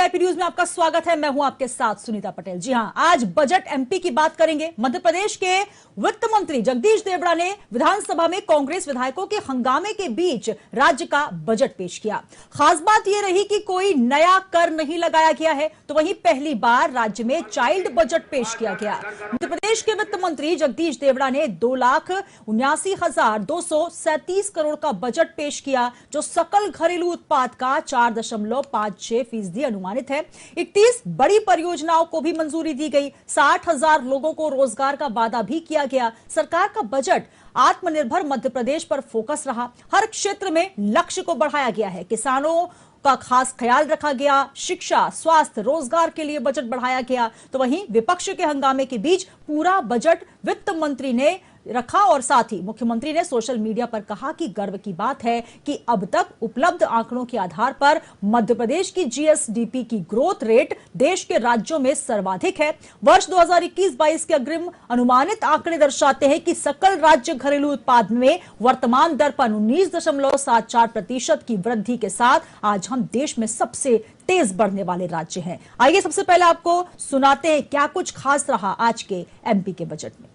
VIP news में आपका स्वागत है। मैं हूं आपके साथ सुनीता पटेल। जी हां, आज बजट एमपी की बात करेंगे। मध्य प्रदेश के वित्त मंत्री जगदीश देवड़ा ने विधानसभा में कांग्रेस विधायकों के हंगामे के बीच राज्य का बजट पेश किया। खास बात यह रही कि कोई नया कर नहीं लगाया गया है, तो वहीं पहली बार राज्य में चाइल्ड बजट पेश किया गया। मध्य प्रदेश के वित्त मंत्री जगदीश देवड़ा ने 2,79,237 करोड़ का बजट पेश किया, जो सकल घरेलू उत्पाद का 4.56% अनुमानित है। 31 बड़ी परियोजनाओं को भी मंजूरी दी गई। 60,000 लोगों को रोजगार का वादा भी किया गया। सरकार का बजट आत्मनिर्भर मध्य प्रदेश पर फोकस रहा। हर क्षेत्र में लक्ष्य को बढ़ाया गया है। किसानों का खास ख्याल रखा गया। शिक्षा, स्वास्थ्य, रोजगार के लिए बजट बढ़ाया गया। तो वहीं विपक्ष के हंगामे के बीच पूरा बजट वित्त मंत्री ने रखा और साथ ही मुख्यमंत्री ने सोशल मीडिया पर कहा कि गर्व की बात है कि अब तक उपलब्ध आंकड़ों के आधार पर मध्य प्रदेश की जीएसडीपी की ग्रोथ रेट देश के राज्यों में सर्वाधिक है। वर्ष 2021-22 के अग्रिम अनुमानित आंकड़े दर्शाते हैं कि सकल राज्य घरेलू उत्पाद में वर्तमान दर पर 19.74% की वृद्धि के साथ आज हम देश में सबसे तेज बढ़ने वाले राज्य हैं। आइए सबसे पहले आपको सुनाते हैं क्या कुछ खास रहा आज के एमपी के बजट में।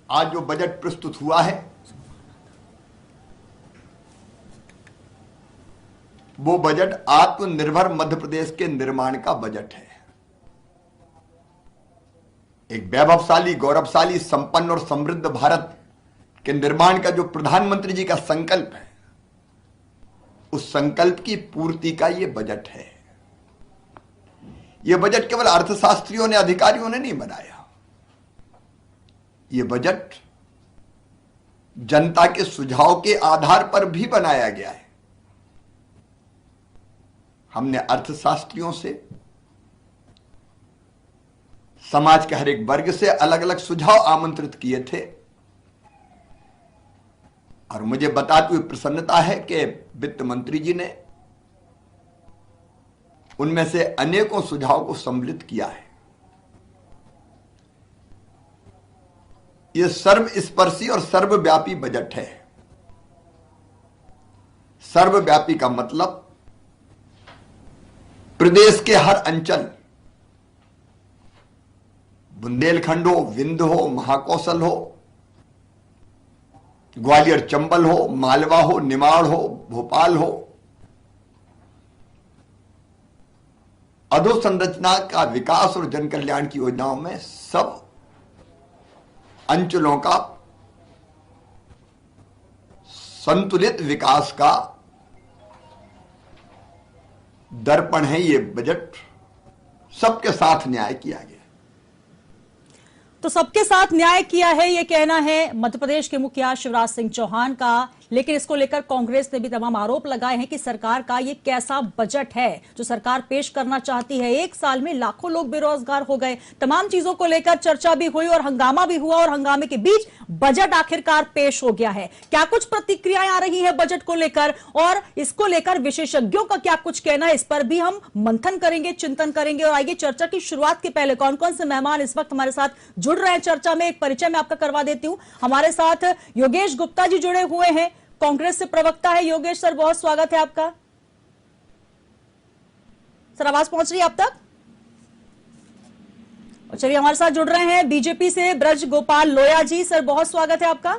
आज जो बजट प्रस्तुत हुआ है वो बजट आत्मनिर्भर मध्य प्रदेश के निर्माण का बजट है। एक वैभवशाली, गौरवशाली, संपन्न और समृद्ध भारत के निर्माण का जो प्रधानमंत्री जी का संकल्प है, उस संकल्प की पूर्ति का ये बजट है। ये बजट केवल अर्थशास्त्रियों ने, अधिकारियों ने नहीं बनाया। ये बजट जनता के सुझाव के आधार पर भी बनाया गया है। हमने अर्थशास्त्रियों से, समाज के हर एक वर्ग से अलग अलग सुझाव आमंत्रित किए थे और मुझे बताते हुए प्रसन्नता है कि वित्त मंत्री जी ने उनमें से अनेकों सुझाव को सम्मिलित किया है। यह सर्वस्पर्शी और सर्वव्यापी बजट है। सर्वव्यापी का मतलब प्रदेश के हर अंचल, बुंदेलखंड हो, विंध्य हो, महाकौशल हो, ग्वालियर चंबल हो, मालवा हो, निमाड़ हो, भोपाल हो, अधोसंरचना का विकास और जन कल्याण की योजनाओं में सब अंचलों का संतुलित विकास का दर्पण है। ये बजट सबके साथ न्याय किया गया। तो सबके साथ न्याय किया है, यह कहना है मध्य प्रदेश के मुखिया शिवराज सिंह चौहान का। लेकिन इसको लेकर कांग्रेस ने भी तमाम आरोप लगाए हैं कि सरकार का ये कैसा बजट है जो सरकार पेश करना चाहती है। एक साल में लाखों लोग बेरोजगार हो गए। तमाम चीजों को लेकर चर्चा भी हुई और हंगामा भी हुआ और हंगामे के बीच बजट आखिरकार पेश हो गया है। क्या कुछ प्रतिक्रियाएं आ रही है बजट को लेकर और इसको लेकर विशेषज्ञों का क्या कुछ कहना है, इस पर भी हम मंथन करेंगे, चिंतन करेंगे। और आइए चर्चा की शुरुआत के पहले कौन कौन से मेहमान इस वक्त हमारे साथ जुड़ रहे हैं चर्चा में, एक परिचय मैं आपका करवा देती हूं। हमारे साथ योगेश गुप्ता जी जुड़े हुए हैं, कांग्रेस से प्रवक्ता है। योगेश सर, बहुत स्वागत है आपका। सर, आवाज पहुंच रही है आप तक? और चलिए हमारे साथ जुड़ रहे हैं बीजेपी से ब्रज गोपाल लोया जी। सर, बहुत स्वागत है आपका।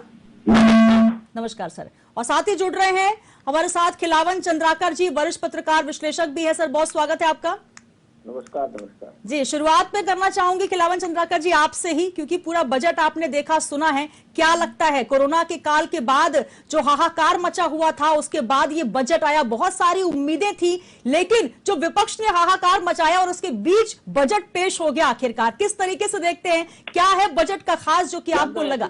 नमस्कार सर। और साथ ही जुड़ रहे हैं हमारे साथ खिलावन चंद्राकर जी, वरिष्ठ पत्रकार विश्लेषक भी है। सर, बहुत स्वागत है आपका। नमस्कार। नमस्कार जी, शुरुआत में करना चाहूंगी खिलावन चंद्राकर जी आपसे ही, क्योंकि पूरा बजट आपने देखा, सुना है। क्या लगता है कोरोना के काल के बाद जो हाहाकार मचा हुआ था, उसके बाद ये बजट आया, बहुत सारी उम्मीदें थी, लेकिन जो विपक्ष ने हाहाकार मचाया और उसके बीच बजट पेश हो गया आखिरकार, किस तरीके से देखते हैं? क्या है बजट का खास जो कि आपको लगा?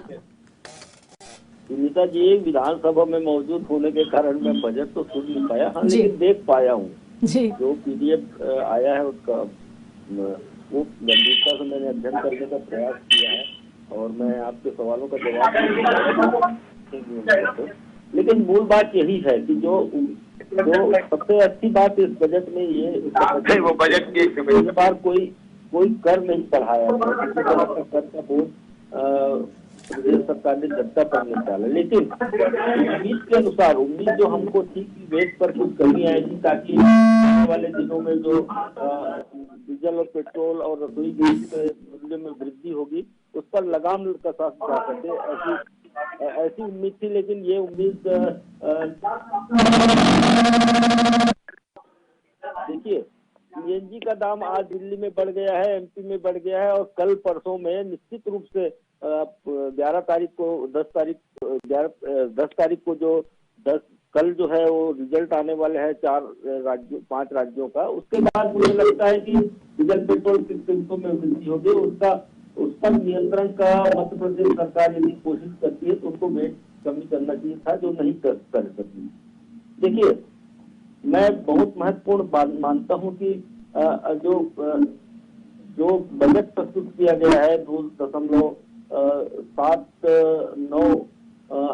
सुनीता जी, विधानसभा में मौजूद होने के कारण मैं बजट तो सुन नहीं पाया, हाँ, लेकिन देख पाया हूँ। जो पीडीएफ आया है उसका वो गंभीरता से मैंने अध्ययन करने का प्रयास किया है और मैं आपके सवालों का जवाब, लेकिन मूल बात यही है कि जो सबसे अच्छी बात इस बजट में ये वो बजट के बार कोई कर नहीं बढ़ाया, किसी तरह का कर का बोझ प्रदेश सरकार ने जनता पर निकाला। लेकिन उम्मीद के अनुसार, उम्मीद जो हमको थी कि वेट पर कुछ कमी आएगी ताकि आने वाले दिनों में जो डीजल और पेट्रोल और रसोई गैस के मूल्य में वृद्धि होगी उस पर लगाम कसा जा सके, ऐसी उम्मीद थी। लेकिन ये उम्मीद देखिए, सीएनजी का दाम आज दिल्ली में बढ़ गया है, एमपी में बढ़ गया है, और कल परसों में निश्चित रूप से 11 तारीख को 10 तारीख को जो कल जो है वो रिजल्ट आने वाले हैं 5 राज्यों का। उसके बाद मुझे लगता है कि डीजल पेट्रोल की कीमतों में वृद्धि होगी। उस पर नियंत्रण का मध्य प्रदेश सरकार यदि कोशिश करती है तो उनको वेट कमी करना चाहिए था, जो नहीं कर सकी। देखिए, मैं बहुत महत्वपूर्ण बात मानता हूं कि जो बजट प्रस्तुत किया गया है 2.79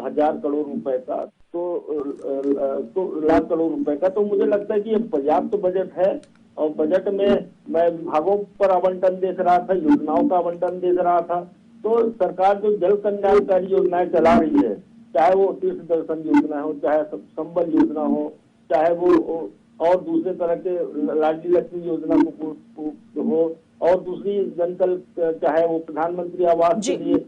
हजार करोड़ रुपए का, तो लाख करोड़ रुपए का, तो मुझे लगता है कि ये पर्याप्त बजट है। और बजट में मैं विभागों पर आवंटन देख रहा था, योजनाओं का आवंटन देख रहा था। तो सरकार जो जल कल्याणकारी योजनाएं चला रही है, चाहे वो तीर्थ दर्शन योजना हो, चाहे संबल योजना हो, चाहे वो और दूसरे तरह के लाडली लक्ष्मी योजना को हो, और दूसरी जनकल, चाहे वो प्रधानमंत्री आवास के लिए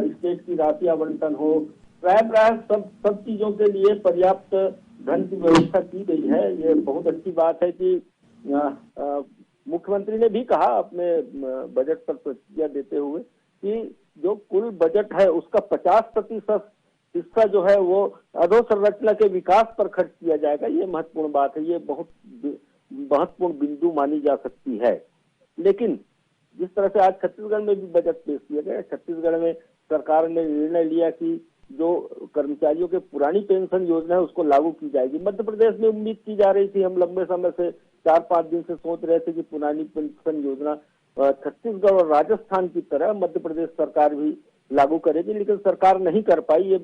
स्टेट की राशि आवंटन हो, प्राय सब चीजों के लिए पर्याप्त धन की व्यवस्था की गई है। ये बहुत अच्छी बात है कि मुख्यमंत्री ने भी कहा अपने बजट पर प्रतिक्रिया देते हुए कि जो कुल बजट है उसका 50% हिस्सा जो है वो अधोसंरचना के विकास पर खर्च किया जाएगा। ये महत्वपूर्ण बात है, ये बहुत महत्वपूर्ण बिंदु मानी जा सकती है। लेकिन जिस तरह से आज छत्तीसगढ़ में भी बजट पेश किया गया, छत्तीसगढ़ में सरकार ने निर्णय लिया कि जो कर्मचारियों के पुरानी पेंशन योजना है उसको लागू की जाएगी। मध्य प्रदेश में उम्मीद की जा रही थी, हम लंबे समय से 4-5 दिन से सोच रहे थे कि पुरानी पेंशन योजना छत्तीसगढ़ और राजस्थान की तरह मध्य प्रदेश सरकार भी लागू करेगी, लेकिन सरकार नहीं कर पाई। ये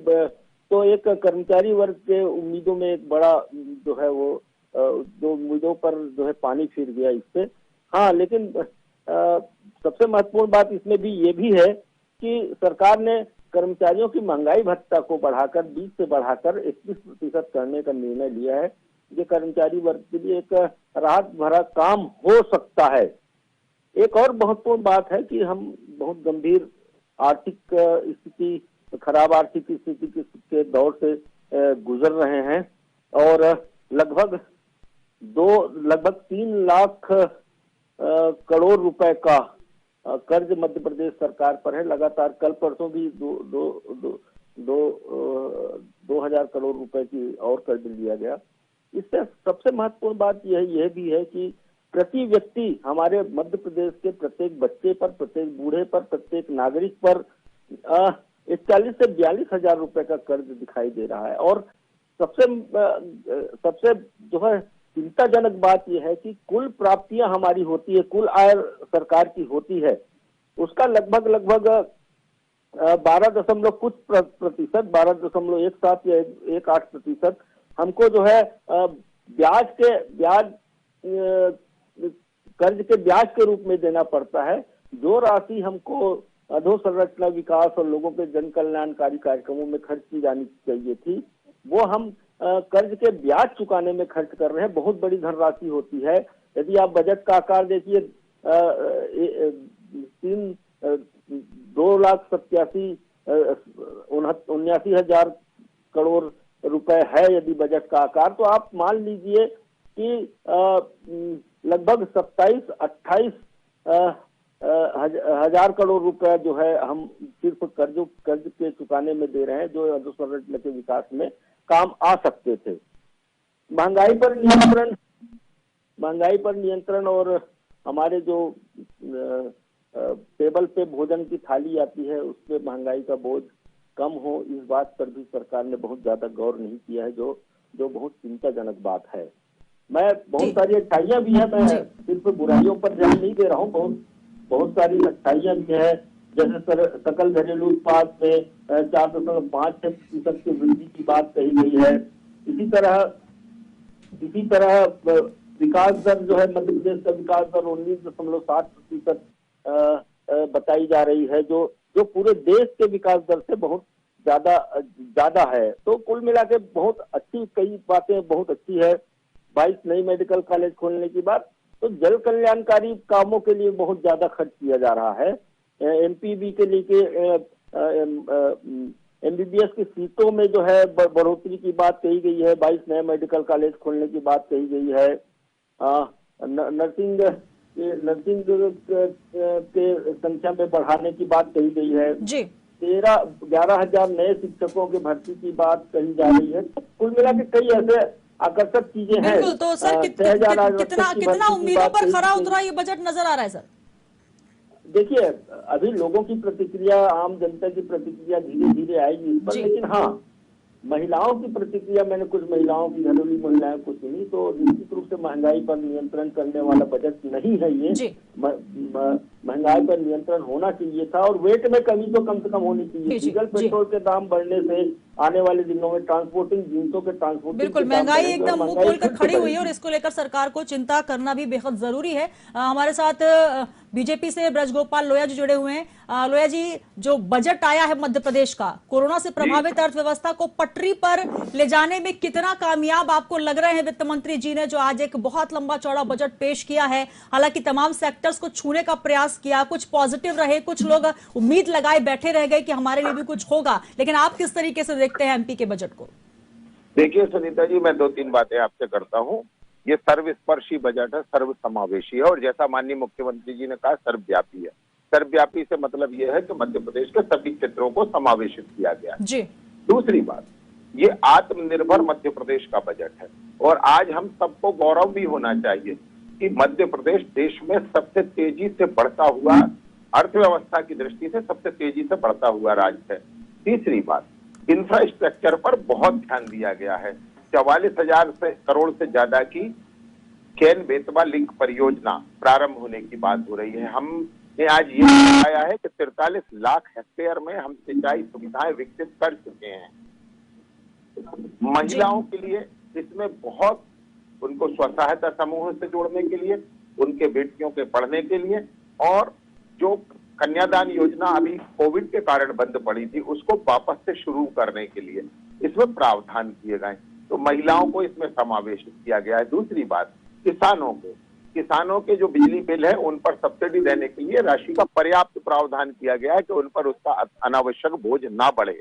तो एक कर्मचारी वर्ग के उम्मीदों में एक बड़ा जो है वो जो उम्मीदों पर जो है पानी फिर गया इससे। हाँ, लेकिन सबसे महत्वपूर्ण बात इसमें भी ये भी है कि सरकार ने कर्मचारियों की महंगाई भत्ता को बढ़ाकर 20 से बढ़ाकर 21% करने का निर्णय लिया है। ये कर्मचारी वर्ग के लिए एक राहत भरा काम हो सकता है। एक और महत्वपूर्ण बात है कि हम बहुत गंभीर आर्थिक स्थिति, खराब आर्थिक स्थिति के दौर से गुजर रहे हैं, और लगभग 3 लाख करोड़ रुपए का कर्ज मध्य प्रदेश सरकार पर है। लगातार कल परसों भी 2,000 करोड़ रुपए की और कर्ज लिया गया। इससे सबसे महत्वपूर्ण बात यह भी है कि प्रति व्यक्ति हमारे मध्य प्रदेश के प्रत्येक बच्चे पर, प्रत्येक बूढ़े पर, प्रत्येक नागरिक पर 41 से 42 हजार रुपए का कर्ज दिखाई दे रहा है। और सबसे जो है चिंताजनक बात यह है कि कुल प्राप्तियां हमारी होती है, कुल आय सरकार की होती है, उसका लगभग 12 कुछ प्रतिशत 12.17 या 18% हमको जो है कर्ज के ब्याज के रूप में देना पड़ता है। जो राशि हमको अधोसंरचना विकास और लोगों के जन कल्याणकारी कार्यक्रमों में खर्च की जानी चाहिए थी, वो हम कर्ज के ब्याज चुकाने में खर्च कर रहे हैं। बहुत बड़ी धनराशि होती है। यदि आप बजट का आकार देखिए, 2,79,000 करोड़ रुपए है यदि बजट का आकार, तो आप मान लीजिए कि लगभग 27-28 हजार करोड़ रुपए जो है हम सिर्फ कर्ज के चुकाने में दे रहे हैं, जो अधोसंरचना के विकास में काम आ सकते थे। महंगाई पर नियंत्रण और हमारे जो टेबल पे भोजन की थाली आती है उसमें महंगाई का बोझ कम हो, इस बात पर भी सरकार ने बहुत ज्यादा गौर नहीं किया है, जो बहुत चिंताजनक बात है। मैं बहुत सारी अच्छाइयां भी है, मैं सिर्फ बुराइयों पर ध्यान नहीं दे रहा हूँ, बहुत सारी अच्छाइयां भी है। जैसे सकल घरेलू उत्पाद में 4.5% की वृद्धि की बात कही गई है। इसी तरह विकास दर जो है, मध्य प्रदेश का विकास दर 19.7% बताई जा रही है, जो जो पूरे देश के विकास दर से बहुत ज्यादा है। तो कुल मिला के बहुत अच्छी, कई बातें बहुत अच्छी है। 22 नई मेडिकल कॉलेज खोलने की बात, तो जल कल्याणकारी कामों के लिए बहुत ज्यादा खर्च किया जा रहा है। एमपीबी के लिए एमबीबीएस की सीटों में जो है बढ़ोतरी की बात कही गई है। 22 नए मेडिकल कॉलेज खोलने की बात कही गई है। नर्सिंग के संख्या में बढ़ाने की बात कही गई है जी। 11,000 नए शिक्षकों की भर्ती की बात कही जा रही है। तो कुल मिला के कई ऐसे आकर्षक चीजें हैं। बिल्कुल। तो सर कितना उम्मीदों पर खरा उतरा ये बजट नजर आ रहा है सर? देखिए, अभी लोगों की प्रतिक्रिया, आम जनता की प्रतिक्रिया धीरे धीरे आएगी इस पर, लेकिन हाँ, महिलाओं की प्रतिक्रिया, मैंने कुछ महिलाओं की, घरेलू महिलाओं को सुनी, तो निश्चित रूप से महंगाई पर नियंत्रण करने वाला बजट नहीं है ये। महंगाई पर नियंत्रण होना चाहिए था, और वेट में कमी तो कम से कम होनी चाहिए। डीजल पेट्रोल के दाम बढ़ने से आने वाले दिनों में ट्रांसपोर्टिंग यूनिटों के ट्रांसपोर्टिंग, बिल्कुल महंगाई एकदम मुंह खोलकर खड़ी हुई है, और इसको लेकर सरकार को चिंता करना भी बेहद जरूरी है। हमारे साथ बीजेपी से ब्रजगोपाल लोया जी जुड़े हुए हैं। लोया जी, जो बजट आया है मध्य प्रदेश का, कोरोना से प्रभावित अर्थव्यवस्था को पटरी पर ले जाने में कितना कामयाब आपको लग रहे हैं वित्त मंत्री जी ने, जो आज एक बहुत लंबा चौड़ा बजट पेश किया है? हालांकि तमाम सेक्टर्स को छूने का प्रयास किया, कुछ पॉजिटिव रहे, कुछ लोग उम्मीद लगाए बैठे रह गए कि हमारे लिए भी कुछ होगा, लेकिन आप किस तरीके से देखते हैं एमपी के बजट को? देखिए सुनीता जी, मैं 2-3 बातें आपसे करता हूँ। ये सर्वस्पर्शी बजट है, सर्वसमावेशी है, और जैसा माननीय मुख्यमंत्री जी ने कहा, सर्वव्यापी है। सर्वव्यापी से मतलब यह है कि मध्य प्रदेश के सभी क्षेत्रों को समावेशित किया गया है जी। दूसरी बात, ये आत्मनिर्भर मध्य प्रदेश का बजट है, और आज हम सबको गौरव भी होना चाहिए कि मध्य प्रदेश देश में सबसे तेजी से बढ़ता हुआ, अर्थव्यवस्था की दृष्टि से सबसे तेजी से बढ़ता हुआ राज्य है। तीसरी बात, इंफ्रास्ट्रक्चर पर बहुत ध्यान दिया गया है। 44,000 करोड़ से ज्यादा की केन बेतवा लिंक परियोजना प्रारंभ होने की बात हो रही है। हमने आज ये बताया है कि 43 लाख हेक्टेयर में हम सिंचाई सुविधाएं विकसित कर चुके हैं। महिलाओं के लिए इसमें बहुत, उनको स्वसहायता समूह से जोड़ने के लिए, उनके बेटियों के पढ़ने के लिए, और जो कन्यादान योजना अभी कोविड के कारण बंद पड़ी थी, उसको वापस से शुरू करने के लिए इसमें प्रावधान किए गए। तो महिलाओं को इसमें समावेशित किया गया है। दूसरी बात, किसानों के जो बिजली बिल है उन पर सब्सिडी देने के लिए राशि का पर्याप्त प्रावधान किया गया है कि उन पर उसका अनावश्यक बोझ ना बढ़े।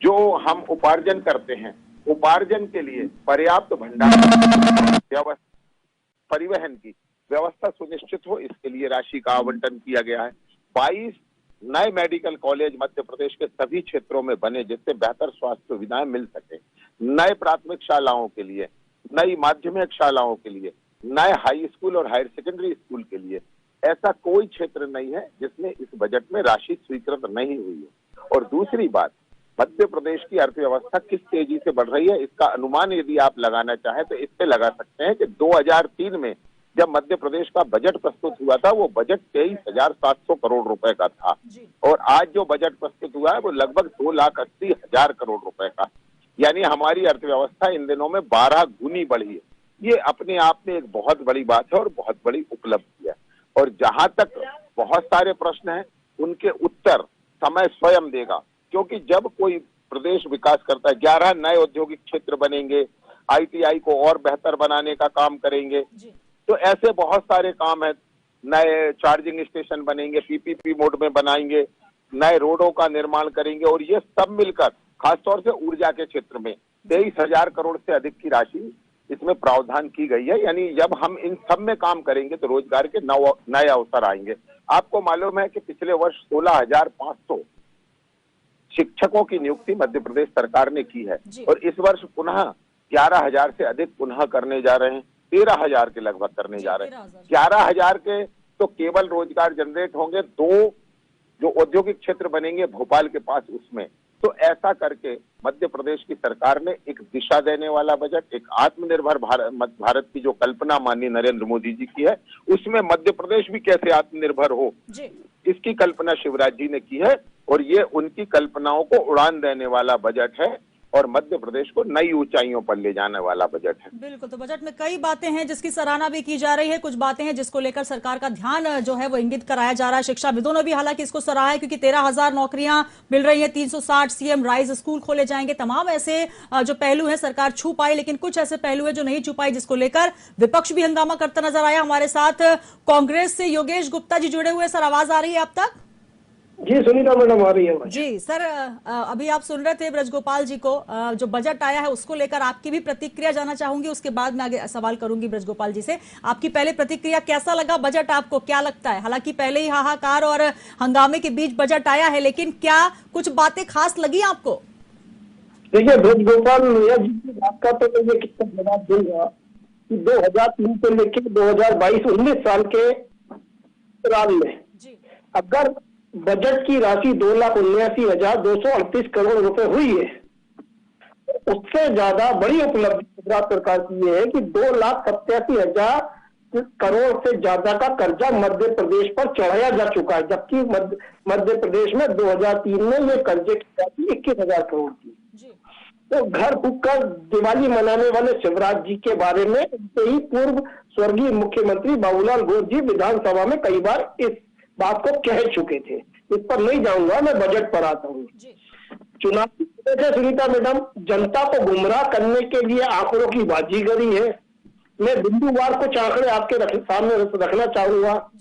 जो हम उपार्जन करते हैं, उपार्जन के लिए पर्याप्त भंडार, परिवहन की व्यवस्था सुनिश्चित हो, इसके लिए राशि का आवंटन किया गया है। 22 नए मेडिकल कॉलेज मध्य प्रदेश के सभी क्षेत्रों में बने, जिससे बेहतर स्वास्थ्य सुविधाएं मिल सके। नए प्राथमिक शालाओं के लिए, नई माध्यमिक शालाओं के लिए, नए हाई स्कूल और हायर सेकेंडरी स्कूल के लिए, ऐसा कोई क्षेत्र नहीं है जिसमें इस बजट में राशि स्वीकृत नहीं हुई है। और दूसरी बात, मध्य प्रदेश की अर्थव्यवस्था किस तेजी से बढ़ रही है, इसका अनुमान यदि आप लगाना चाहें तो इससे लगा सकते हैं कि 2003 में जब मध्य प्रदेश का बजट प्रस्तुत हुआ था, वो बजट 23,700 करोड़ रुपए का था, और आज जो बजट प्रस्तुत हुआ है वो लगभग 2,80,000 करोड़ रुपए का। यानी हमारी अर्थव्यवस्था इन दिनों में 12 गुनी बढ़ी है। ये अपने आप में एक बहुत बड़ी बात है और बहुत बड़ी उपलब्धि है। और जहां तक बहुत सारे प्रश्न हैं, उनके उत्तर समय स्वयं देगा, क्योंकि जब कोई प्रदेश विकास करता है, 11 नए औद्योगिक क्षेत्र बनेंगे, ITI को और बेहतर बनाने का काम करेंगे, तो ऐसे बहुत सारे काम हैं। नए चार्जिंग स्टेशन बनेंगे, PPP मोड में बनाएंगे, नए रोडों का निर्माण करेंगे, और ये सब मिलकर खासतौर से ऊर्जा के क्षेत्र में 23,000 करोड़ से अधिक की राशि इसमें प्रावधान की गई है। यानी जब हम इन सब में काम करेंगे तो रोजगार के नए अवसर आएंगे। आपको मालूम है कि पिछले वर्ष 16,500 शिक्षकों की नियुक्ति मध्य प्रदेश सरकार ने की है, और इस वर्ष पुनः 11,000 से अधिक पुनः करने जा रहे हैं। 13,000 के लगभग करने जा रहे हैं। 11,000 के तो केवल रोजगार जनरेट होंगे, 2 जो औद्योगिक क्षेत्र बनेंगे भोपाल के पास, उसमें। तो ऐसा करके मध्य प्रदेश की सरकार ने एक दिशा देने वाला बजट, एक आत्मनिर्भर भारत की जो कल्पना माननीय नरेंद्र मोदी जी की है, उसमें मध्य प्रदेश भी कैसे आत्मनिर्भर हो, इसकी कल्पना शिवराज जी ने की है। और ये उनकी कल्पनाओं को उड़ान देने वाला बजट है। और मध्य प्रदेश को नई ऊंचाइयों पर ले जाने वाला बजट है। बिल्कुल, तो बजट में कई बातें हैं जिसकी सराहना भी की जा रही है, कुछ बातें हैं जिसको लेकर सरकार का ध्यान जो है वो इंगित कराया जा रहा है। शिक्षाविदों ने भी हालांकि इसको सराहा है, क्योंकि 13,000 नौकरियां मिल रही हैं, 360 सीएम राइज स्कूल खोले जाएंगे, तमाम ऐसे जो पहलू है सरकार छू पाई, लेकिन कुछ ऐसे पहलू है जो नहीं छू पाई, जिसको लेकर विपक्ष भी हंगामा करता नजर आया। हमारे साथ कांग्रेस से योगेश गुप्ता जी जुड़े हुए। सर, आवाज आ रही है अब तक? जी सुनीता मैडम, आ रही है। जी सर, अभी आप सुन रहे थे ब्रजगोपाल जी को, जो बजट आया है उसको लेकर आपकी भी प्रतिक्रिया जानना चाहूंगी, उसके बाद मैं आगे सवाल करूंगी ब्रजगोपाल जी से। आपकी पहले प्रतिक्रिया, कैसा लगा बजट आपको, क्या लगता है? हालांकि पहले ही हाहाकार और हंगामे के बीच बजट आया है, लेकिन क्या कुछ बातें खास लगी आपको? देखिए, ब्रजगोपाल भैया जी की बात का तो मैं कितना जवाब दूंगा कि 2003 से लेकर 2022-19 साल के दौरान में अगर बजट की राशि 2,79,238 करोड़ रुपए हुई है, उससे ज्यादा बड़ी उपलब्धि गुजरात सरकार की ये है कि 2,87,000 करोड़ से ज्यादा का कर्जा मध्य प्रदेश पर चढ़ाया जा चुका है, जबकि मध्य प्रदेश में 2003 में ये कर्जे की राशि 21,000 करोड़ थी। तो घर फूककर दिवाली मनाने वाले शिवराज जी के बारे में उनसे ही पूर्व स्वर्गीय मुख्यमंत्री बाबूलाल गौर जी विधानसभा में कई बार इस बात को कह चुके थे। इस पर नहीं जाऊंगा, मैं बजट पर आता हूँ। चुनाव की वजह से सुनीता मैडम, जनता को गुमराह करने के लिए आंकड़ों की बाजीगरी है। मैं बिंदुवार कुछ आंकड़े आपके सामने रखना चाहूंगा।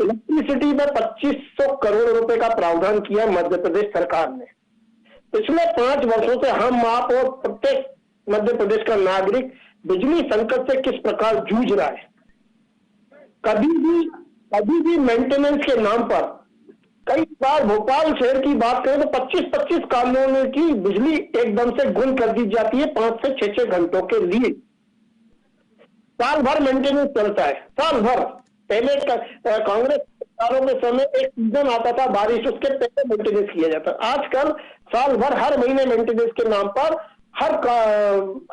इलेक्ट्रिसिटी में 2,500 करोड़ रुपए का प्रावधान किया मध्य प्रदेश सरकार ने। पिछले 5 वर्षों से हम, आप और प्रत्येक मध्य प्रदेश का नागरिक बिजली संकट से किस प्रकार जूझ रहा है। कभी भी मेंटेनेंस के नाम पर, कई बार भोपाल शहर की बात करें तो 25-25 कॉलोनियों की बिजली एकदम से गुल कर दी जाती है 5 से 6 घंटों के लिए। साल भर मेंटेनेंस चलता है, साल भर। पहले कांग्रेस सरकारों के समय एक सीजन आता था बारिश, उसके पहले मेंटेनेंस किया जाता। आजकल साल भर हर महीने मेंटेनेंस के नाम पर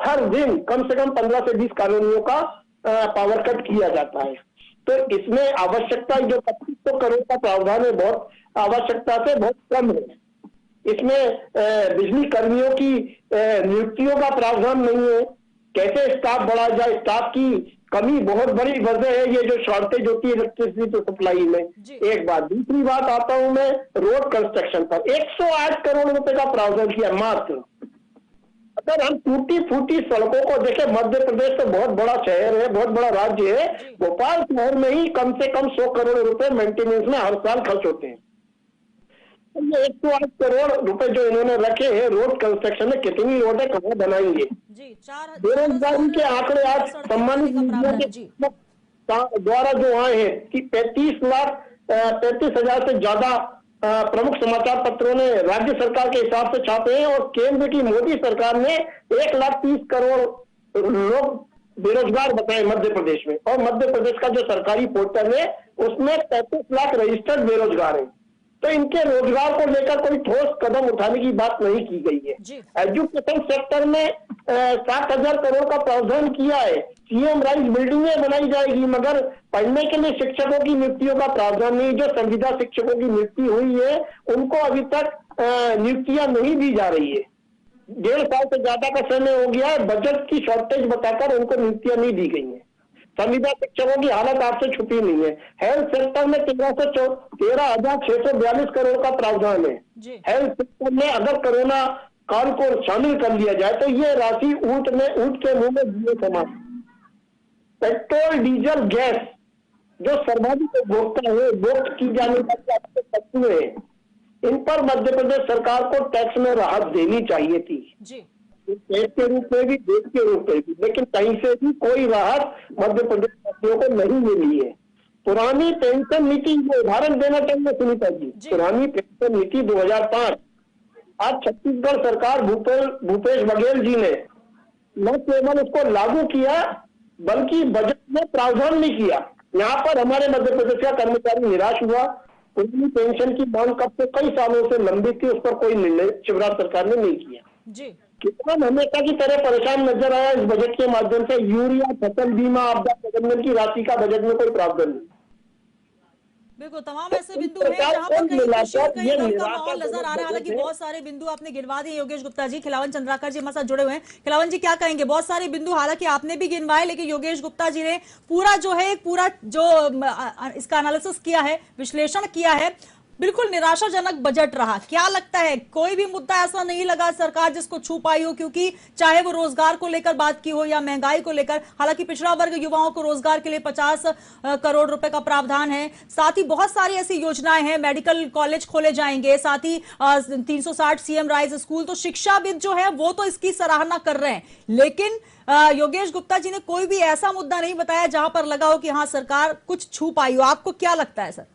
हर दिन कम से कम 15 से 20 कॉलोनियों का पावर कट किया जाता है। तो इसमें आवश्यकता जो 2500 करोड़ का प्रावधान है, बहुत आवश्यकता से बहुत कम है। इसमें बिजली कर्मियों की नियुक्तियों का प्रावधान नहीं है। कैसे स्टाफ बढ़ाया जाए, स्टाफ की कमी बहुत बड़ी वजह है ये जो शॉर्टेज होती है इलेक्ट्रिसिटी सप्लाई में। एक बात, दूसरी बात आता हूं मैं रोड कंस्ट्रक्शन पर। 108 करोड़ रुपए का प्रावधान किया मात्र। अगर हम टूटी फूटी सड़कों को देखें, मध्य प्रदेश तो बहुत बड़ा शहर है, बहुत बड़ा राज्य है। भोपाल शहर में ही कम से कम 100 करोड़ रुपए मेंटेनेंस में हर साल खर्च होते हैं। ये 108 करोड़ रुपए जो इन्होंने रखे हैं रोड कंस्ट्रक्शन में, कितनी रोडें कहाँ बनाएंगे? बेरोजगारी के आंकड़े आज सम्मानित मीडिया के द्वारा जो आए हैं कि 35,35,000 से ज्यादा प्रमुख समाचार पत्रों ने राज्य सरकार के हिसाब से छापे हैं, और केंद्र की मोदी सरकार ने 1,30,000 करोड़ लोग बेरोजगार बताए मध्य प्रदेश में। और मध्य प्रदेश का जो सरकारी पोर्टल है उसमें 35 लाख रजिस्टर्ड बेरोजगार हैं। तो इनके रोजगार को लेकर कोई ठोस कदम उठाने की बात नहीं की गई है। एजुकेशन सेक्टर में 60,000 करोड़ का प्रावधान किया है। सीएम राइज बिल्डिंगें बनाई जाएगी, मगर पढ़ने के लिए शिक्षकों की नियुक्तियों का प्रावधान नहीं। जो संविदा शिक्षकों की नियुक्ति हुई है उनको अभी तक नियुक्तियां नहीं दी जा रही है। 1.5 साल से ज्यादा का समय हो गया है, बजट की शॉर्टेज बताकर उनको नियुक्तियां नहीं दी गई है। संविदा शिक्षकों की हालत आपसे छुपी नहीं है। हेल्थ सेक्टर में 13,642 करोड़ का प्रावधान है। हेल्थ सेक्टर में अगर कोरोना काल को शामिल कर लिया जाए तो ये राशि ऊंट के मुंह में दिए समान। पेट्रोल, डीजल, गैस जो सर्वाधिक उपभोक्ता है, उपभोक्त की जाने वाली वस्तुएं हैं, इन पर मध्य प्रदेश सरकार को टैक्स में राहत देनी चाहिए थी, टैक्स के रूप में भी, देश के रूप में भी। लेकिन कहीं से भी कोई राहत मध्य प्रदेश वासियों को नहीं मिली है। पुरानी पेंशन नीति, उदाहरण देना चाहिए सुनीता जी, पुरानी पेंशन नीति 2005, आज छत्तीसगढ़ सरकार भूपेश बघेल जी ने न केवल उसको लागू किया बल्कि बजट में प्रावधान नहीं किया। यहाँ पर हमारे मध्य प्रदेश का कर्मचारी निराश हुआ। पुरानी पेंशन की मांग कब से कई सालों से लंबित थी, उस पर कोई निर्णय शिवराज सरकार ने नहीं किया। किसान हमेशा की तरह परेशान नजर आया इस बजट के माध्यम से। यूरिया, फसल बीमा, आपदा प्रबंधन की राशि का बजट में कोई प्रावधान नहीं। बिल्कुल तमाम ऐसे बिंदु हैं जहां पर कहीं खुशी और कहीं गम का माहौल नजर आ रहा है। हालांकि बहुत सारे बिंदु आपने गिनवा दिए। योगेश गुप्ता जी, खिलावन चंद्राकर जी हमारे साथ जुड़े हुए हैं। खिलावन जी, क्या कहेंगे? बहुत सारे बिंदु हालांकि आपने भी गिनवाए, लेकिन योगेश गुप्ता जी ने पूरा जो है पूरा जो इसका एनालिसिस किया है, विश्लेषण किया है, बिल्कुल निराशाजनक बजट रहा। क्या लगता है, कोई भी मुद्दा ऐसा नहीं लगा सरकार जिसको छू पाई हो? क्योंकि चाहे वो रोजगार को लेकर बात की हो या महंगाई को लेकर, हालांकि पिछड़ा वर्ग युवाओं को रोजगार के लिए 50 करोड़ रुपए का प्रावधान है। साथ ही बहुत सारी ऐसी योजनाएं हैं, मेडिकल कॉलेज खोले जाएंगे, साथ ही 360 सीएम राइज स्कूल। तो शिक्षाविद जो है वो तो इसकी सराहना कर रहे हैं, लेकिन योगेश गुप्ता जी ने कोई भी ऐसा मुद्दा नहीं बताया जहां पर लगा हो कि हाँ सरकार कुछ छू पाई हो। आपको क्या लगता है सर?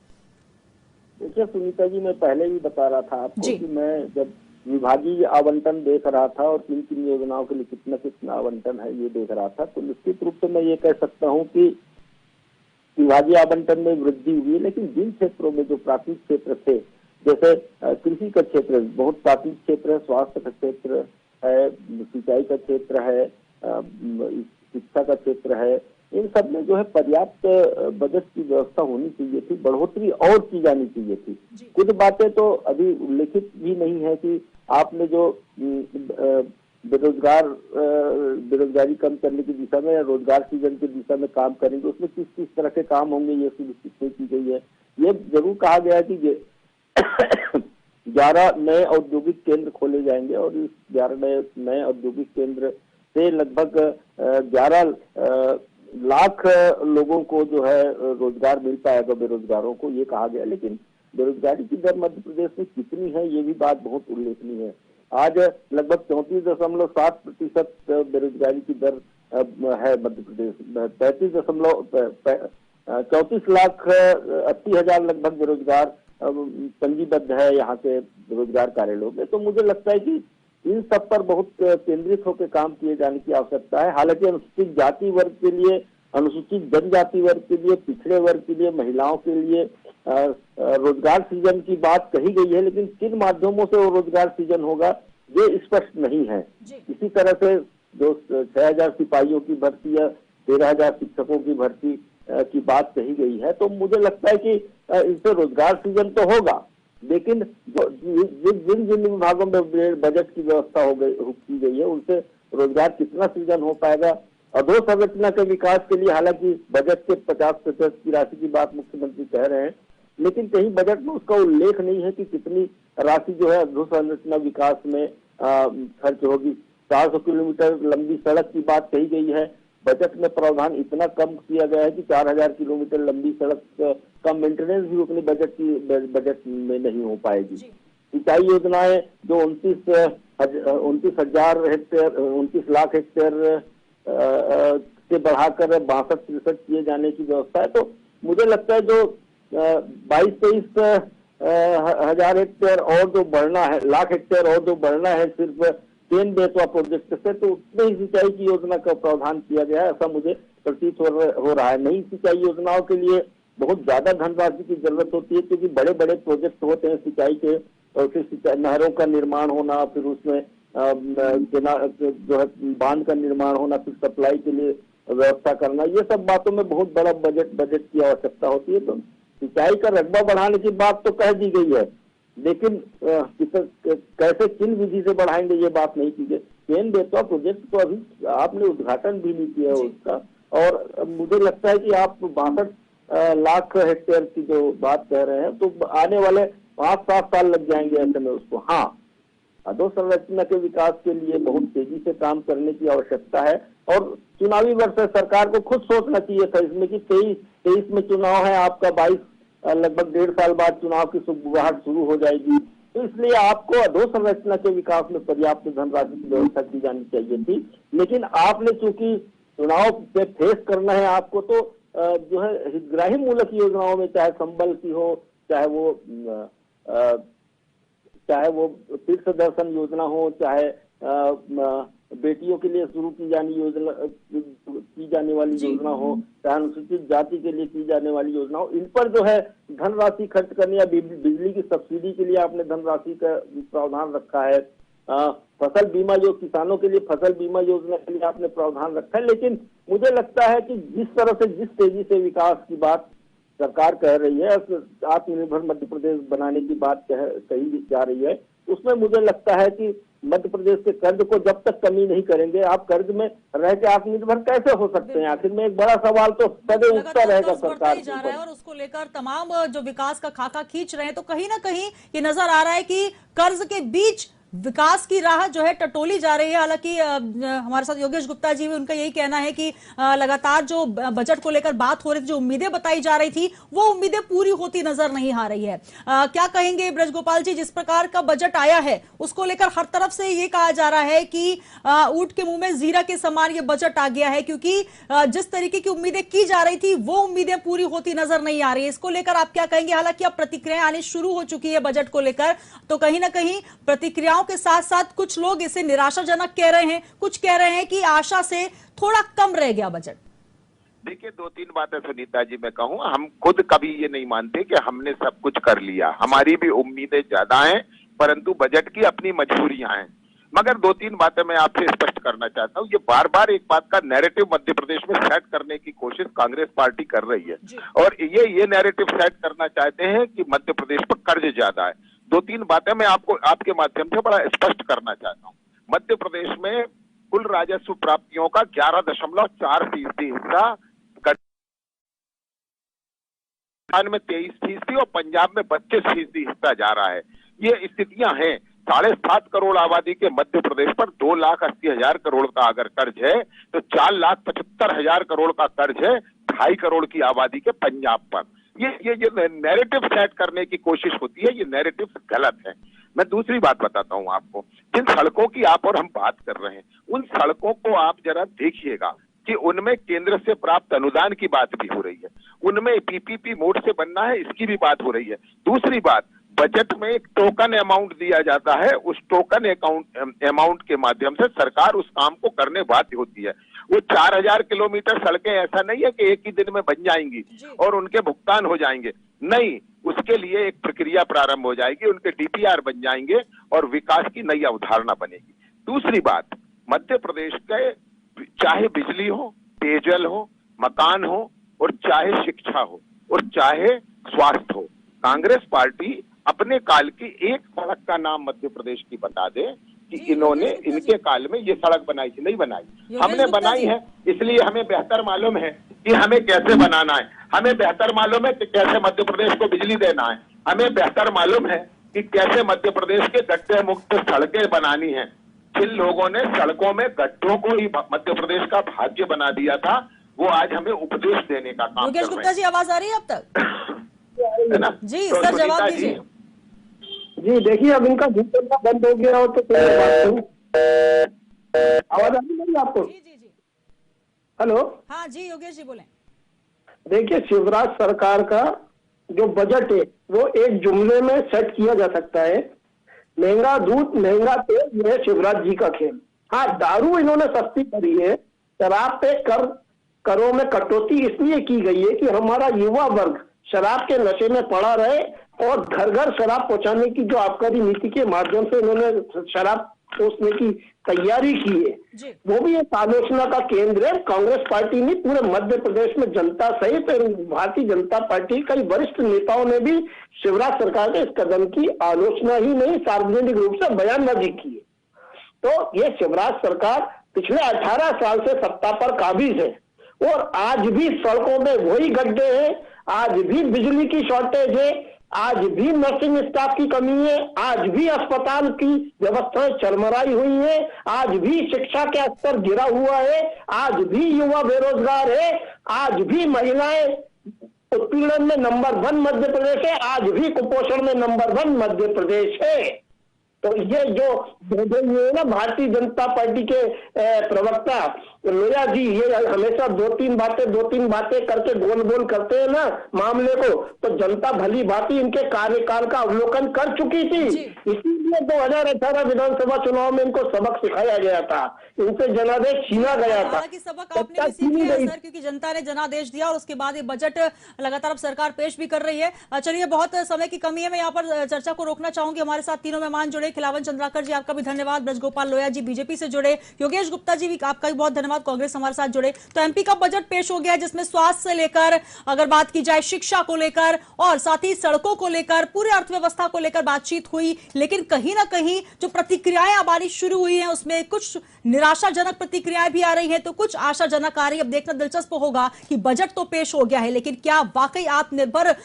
देखिए सुनीता जी, मैं पहले भी बता रहा था आपको कि मैं जब विभागीय आवंटन देख रहा था और किन किन योजनाओं के लिए कितना कितना आवंटन है ये देख रहा था, तो निश्चित रूप से मैं ये कह सकता हूँ कि विभागीय आवंटन में वृद्धि हुई है। लेकिन जिन क्षेत्रों में जो प्राथमिक क्षेत्र थे, जैसे कृषि का क्षेत्र बहुत प्राथमिक क्षेत्र है, स्वास्थ्य का क्षेत्र है, सिंचाई का क्षेत्र है, शिक्षा का क्षेत्र है, इन सब में जो है पर्याप्त बजट की व्यवस्था होनी चाहिए थी, बढ़ोतरी और की जानी चाहिए थी। कुछ बातें तो अभी उल्लेखित भी नहीं है कि आपने जो बेरोजगारी कम करने की दिशा में या रोजगार सृजन की दिशा में काम करेंगे, उसमें किस किस तरह के काम होंगे ये सुनिश्चित नहीं की गई है। ये जरूर कहा गया है कि 11 नए औद्योगिक केंद्र खोले जाएंगे और इस 11 नए औद्योगिक केंद्र से लगभग 11 लाख लोगों को जो है रोजगार मिल पाएगा, बेरोजगारों को, ये कहा गया। लेकिन बेरोजगारी की दर मध्य प्रदेश में कितनी है ये भी बात बहुत उल्लेखनीय है। आज लगभग 34.7% बेरोजगारी की दर है मध्य प्रदेश में। 34,80,80,000 लगभग बेरोजगार पंजीबद्ध है यहाँ के रोजगार कार्यालयों में। तो मुझे लगता है कि इन सब पर बहुत केंद्रित होकर काम किए जाने की आवश्यकता है। हालांकि अनुसूचित जाति वर्ग के लिए, अनुसूचित जनजाति वर्ग के लिए, पिछड़े वर्ग के लिए, महिलाओं के लिए रोजगार सृजन की बात कही गई है, लेकिन किन माध्यमों से वो रोजगार सृजन होगा ये स्पष्ट नहीं है। इसी तरह से जो 6,000 सिपाहियों की भर्ती या 13,000 शिक्षकों की भर्ती की बात कही गई है, तो मुझे लगता है कि इससे रोजगार सृजन तो होगा, लेकिन जिन जिन विभागों में बजट की व्यवस्था की गई है उनसे रोजगार कितना सृजन हो पाएगा। अधोसंरचना के विकास के लिए हालांकि बजट के 50% की राशि की बात मुख्यमंत्री कह रहे हैं, लेकिन कहीं बजट में उसका उल्लेख नहीं है कि कितनी राशि जो है अधोसंरचना विकास में खर्च होगी। 400 किलोमीटर लंबी सड़क की बात कही गई है, बजट में प्रावधान इतना कम किया गया है कि 4,000 किलोमीटर लंबी सड़क का मेंटेनेंस भी अपने बजट में नहीं हो पाएगी। सिंचाई योजनाएं जो 29,000 हेक्टेयर 29 लाख हेक्टेयर से बढ़ाकर 62-63 किए जाने की व्यवस्था है। तो मुझे लगता है जो 22-23 हजार हेक्टेयर और जो बढ़ना है, लाख हेक्टेयर और जो बढ़ना है सिर्फ केन बेतवा प्रोजेक्ट से, तो उतने ही सिंचाई की योजना का प्रावधान किया गया है, ऐसा मुझे प्रतीत हो रहा है। नई सिंचाई योजनाओं के लिए बहुत ज्यादा धनराशि की जरूरत होती है, क्योंकि बड़े बड़े प्रोजेक्ट होते हैं सिंचाई के, और फिर नहरों का निर्माण होना, फिर उसमें जो है बांध का निर्माण होना, फिर सप्लाई के लिए व्यवस्था करना, ये सब बातों में बहुत बड़ा बजट की आवश्यकता होती है। तो सिंचाई का रकबा बढ़ाने की बात तो कह दी गई है, लेकिन कैसे किन विधि से बढ़ाएंगे ये बात नहीं की गई। केन बेतवा प्रोजेक्ट तो अभी आपने उद्घाटन भी नहीं किया है उसका, और मुझे लगता है कि आप 62 लाख हेक्टेयर की जो बात कह रहे हैं, तो आने वाले 5-7 साल लग जाएंगे ऐसे में उसको। हाँ, अधोसंरचना के विकास के लिए बहुत तेजी से काम करने की आवश्यकता है, और चुनावी वर्ष है, सरकार को खुद सोचना चाहिए था इसमें कि 23 में चुनाव है आपका, 22 लगभग 1.5 साल बाद चुनाव की सुगबुगाहट शुरू हो जाएगी। तो इसलिए आपको अधोसंरचना के विकास में पर्याप्त धनराशि की व्यवस्था की जानी चाहिए थी, लेकिन आपने चूंकि चुनाव पे फेस करना है आपको, तो जो है हितग्राही मूलक योजनाओं में, चाहे संबल की हो, चाहे वो तीर्थ दर्शन योजना हो, चाहे बेटियों के लिए शुरू की जाने वाली योजना हो, चाहे अनुसूचित जाति के लिए की जाने वाली योजना हो, इन पर जो है धनराशि खर्च करने, या बिजली की सब्सिडी के लिए आपने धनराशि का प्रावधान रखा है, फसल बीमा जो किसानों के लिए फसल बीमा योजना के लिए आपने प्रावधान रखा है। लेकिन मुझे लगता है कि जिस तरह से जिस तेजी से विकास की बात सरकार कह रही है, आत्मनिर्भर मध्य प्रदेश बनाने की बात कही जा रही है, उसमें मुझे लगता है कि मध्य प्रदेश के कर्ज को जब तक कमी नहीं करेंगे, आप कर्ज में रह के आत्मनिर्भर कैसे हो सकते हैं? आखिर में एक बड़ा सवाल तो सदैव उठता रहेगा सरकार जा रहा है और उसको लेकर तमाम जो विकास का खाका खींच रहे हैं, तो कहीं ना कहीं ये नजर आ रहा है कि कर्ज के बीच विकास की राह जो है टटोली जा रही है। हालांकि हमारे साथ योगेश गुप्ता जी भी, उनका यही कहना है कि लगातार जो बजट को लेकर बात हो रही थी, जो उम्मीदें बताई जा रही थी, वो उम्मीदें पूरी होती नजर नहीं आ रही है। क्या कहेंगे ब्रजगोपाल जी, जिस प्रकार का बजट आया है उसको लेकर हर तरफ से ये कहा जा रहा है कि ऊंट के मुंह में जीरा के समान ये बजट आ गया है, क्योंकि जिस तरीके की उम्मीदें की जा रही थी वो उम्मीदें पूरी होती नजर नहीं आ रही है। इसको लेकर आप क्या कहेंगे? हालांकि अब प्रतिक्रियाएं आनी शुरू हो चुकी है बजट को लेकर, तो कहीं ना कहीं प्रतिक्रियाओं के साथ साथ कुछ लोग इसे निराशाजनक कह रहे हैं, कुछ कह रहे हैं कि आशा से थोड़ा कम रह गया बजट। देखिए, 2-3 बातें सुनीता जी मैं कहूँ, हम खुद कभी ये नहीं मानते कि हमने सब कुछ कर लिया, हमारी भी उम्मीदें ज्यादा हैं, परंतु बजट की अपनी मजबूरियां हैं। मगर 2-3 बातें मैं आपसे स्पष्ट करना चाहता हूँ। ये बार बार एक बात का नैरेटिव मध्य प्रदेश में सेट करने की कोशिश कांग्रेस पार्टी कर रही है, और ये नैरेटिव सेट करना चाहते हैं कि मध्य प्रदेश पर कर्ज ज्यादा है। 2-3 बातें मैं आपको आपके माध्यम से बड़ा स्पष्ट करना चाहता हूँ। मध्य प्रदेश में कुल राजस्व प्राप्तियों का 11.4% हिस्सा में 23% और पंजाब में 25% हिस्सा जा रहा है। ये स्थितियां हैं। 7.5 करोड़ आबादी के मध्य प्रदेश पर 2,80,000 करोड़ का अगर कर्ज है, तो 4,75,000 करोड़ का कर्ज है 2.5 करोड़ की आबादी के पंजाब पर। ये नैरेटिव सेट करने की कोशिश होती है, ये नैरेटिव गलत है। मैं दूसरी बात बताता हूं आपको। जिन सड़कों की आप और हम बात कर रहे हैं, उन सड़कों को आप जरा देखिएगा कि उनमें केंद्र से प्राप्त अनुदान की बात भी हो रही है, उनमें पीपीपी मोड से बनना है, इसकी भी बात हो रही है। दूसरी बात, बजट में एक टोकन अमाउंट दिया जाता है, उस टोकन अमाउंट के माध्यम से सरकार उस काम को करने बाध्य होती है। वो 4,000 किलोमीटर सड़कें ऐसा नहीं है कि एक ही दिन में बन जाएंगी और उनके भुगतान हो जाएंगे, नहीं, उसके लिए एक प्रक्रिया प्रारंभ हो जाएगी, उनके डीपीआर बन जाएंगे और विकास की नई अवधारणा बनेगी। दूसरी बात, मध्य प्रदेश के चाहे बिजली हो, पेयजल हो, मकान हो, और चाहे शिक्षा हो, और चाहे स्वास्थ्य हो, कांग्रेस पार्टी अपने काल की एक सड़क का नाम मध्य प्रदेश की बता दे कि इन्होंने इनके काल में ये सड़क बनाई थी। नहीं बनाई, हमने बनाई है, इसलिए हमें बेहतर मालूम है कि हमें कैसे बनाना है, हमें बेहतर मालूम है कि कैसे मध्य प्रदेश को बिजली देना है, हमें बेहतर मालूम है कि कैसे मध्य प्रदेश के गड्ढे मुक्त सड़कें बनानी है। जिन लोगों ने सड़कों में गड्ढों को ही मध्य प्रदेश का भाग्य बना दिया था, वो आज हमें उपदेश देने का काम कर रहे हैं। गुप्ता जी, आवाज आ रही है अब तक? है ना जी, तो सर जवाब दीजिए। जी देखिए, अब इनका भूतलता बंद हो गया हो तो आवाज आ रही है आपको? जी जी जी, हेलो। हाँ जी योगेश जी बोलें। देखिए, शिवराज सरकार का जो बजट है वो एक जुमले में सेट किया जा सकता है, महंगा दूध महंगा तेल, यह शिवराज जी का खेल। हाँ, दारू इन्होंने सस्ती करी है, शराब पे करों में कटौती इसलिए की गई है कि हमारा युवा वर्ग शराब के नशे में पड़ा रहे, और घर घर शराब पहुंचाने की जो आबकारी नीति के माध्यम से इन्होंने शराब पोसने की तैयारी की है, वो भी एक आलोचना का केंद्र है। कांग्रेस पार्टी ने पूरे मध्य प्रदेश में जनता सहित भारतीय जनता पार्टी कई वरिष्ठ नेताओं ने भी शिवराज सरकार के इस कदम की आलोचना ही नहीं, सार्वजनिक रूप से बयानबाजी की है। तो ये शिवराज सरकार पिछले 18 साल से सत्ता पर काबिज है, और आज भी सड़कों में वही गड्ढे हैं, आज भी बिजली की शॉर्टेज है, आज भी नर्सिंग स्टाफ की कमी है, आज भी अस्पताल की व्यवस्थाएं चरमराई हुई है, आज भी शिक्षा का स्तर गिरा हुआ है, आज भी युवा बेरोजगार है, आज भी महिलाएं उत्पीड़न में नंबर 1 मध्य प्रदेश है, आज भी कुपोषण में नंबर 1 मध्य प्रदेश है। तो ये जो ना भारतीय जनता पार्टी के प्रवक्ता लोया जी, ये हमेशा 2-3 बातें करके गोल करते हैं ना मामले को, तो जनता भली भांति इनके कार्यकाल का अवलोकन कर चुकी थी, इसीलिए 2018 विधानसभा चुनाव में इनको सबक सिखाया गया था, इनसे जनादेश छीना गया था। हालांकि सबक आपने भी सीख लिया सर, क्योंकि जनता ने जनादेश दिया और उसके बाद ये बजट लगातार अब सरकार पेश भी कर रही है। चलिए, बहुत समय की कमी है, मैं यहाँ पर चर्चा को रोकना चाहूंगी। हमारे साथ तीनों मेहमान जुड़े, खिलावन चंद्राकर जी आपका भी धन्यवाद, ब्रजगोपाल लोया जी बीजेपी से जुड़े, योगेश गुप्ता जी भी आपका भी बहुत धन्यवाद। धन्यवाद। कांग्रेस हमारे साथ जुड़े। तो एमपी का बजट पेश हो गया है जिसमें स्वास्थ्य से लेकर, अगर बात की जाए शिक्षा को लेकर और साथ ही सड़कों को लेकर, पूरी अर्थव्यवस्था को लेकर बातचीत हुई। लेकिन कहीं ना कहीं जो प्रतिक्रियाएं अब आनी शुरू हुई हैं उसमें कुछ निराशाजनक प्रतिक्रियाएं भी आ रही हैं, तो कुछ आशाजनक आ रही है। अब देखना दिलचस्प होगा कि बजट तो पेश हो गया है, लेकिन क्या वाकई आत्मनिर्भर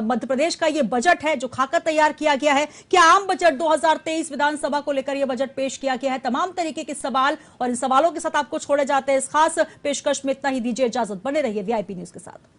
मध्य प्रदेश का यह बजट है जो खाका तैयार किया गया है? क्या आम बजट 2023 विधानसभा को लेकर यह बजट पेश किया गया है? तमाम तरीके के सवाल, और इन सवालों के साथ आपको छोड़े जाते हैं इस खास पेशकश में। इतना ही, दीजिए इजाजत, बने रहिए वीआईपी न्यूज के साथ।